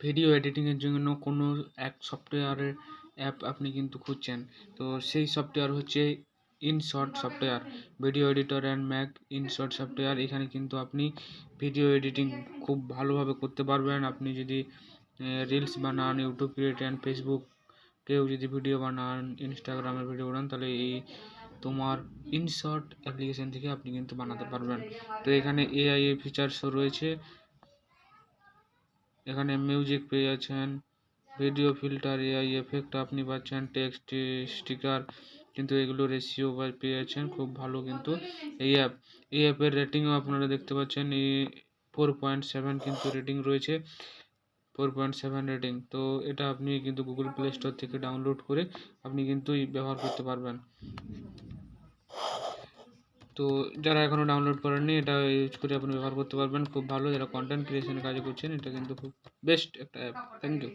Video এডিটিংয়ের জন্য কোনো এক সফটওয়্যারের অ্যাপ আপনি কিন্তু খুঁজছেন, তো সেই সফটওয়্যার হচ্ছে InShot software. Video editor and Mac InShot software. এখানে কিন্তু আপনি ভিডিও এডিটিং খুব ভালোভাবে করতে পারবেন। আপনি যদি রিলস বানান, ইউটিউব ক্রিয়েটেন, ফেসবুকেও যদি ভিডিও বানান, ইনস্টাগ্রামের ভিডিও বানান, তাহলে এই তোমার ইনশট অ্যাপ্লিকেশন থেকে আপনি কিন্তু বানাতে পারবেন। তো এখানে এআই এর ফিচার্সও রয়েছে। এখানে মিউজিক পেয়ে যাচ্ছেন, ভিডিও ফিল্টার, এআই এফেক্ট আপনি পাচ্ছেন, টেক্সট স্টিকার, কিন্তু এগুলো রেশিও পেয়ে যাচ্ছেন খুব ভালো। কিন্তু এই অ্যাপের রেটিংও আপনারা দেখতে পাচ্ছেন, এই 4.7 কিন্তু রেটিং রয়েছে, 4.7 রেটিং। তো এটা আপনি কিন্তু গুগল প্লে স্টোর থেকে ডাউনলোড করে আপনি কিন্তু ব্যবহার করতে পারবেন। তো যারা এখনও ডাউনলোড করেননি, এটা ইউজ করে আপনি ব্যবহার করতে পারবেন, খুব ভালো। যারা কন্টেন্ট ক্রিয়েশনের কাজ করছেন, এটা কিন্তু খুব বেস্ট একটা অ্যাপ। Thank you.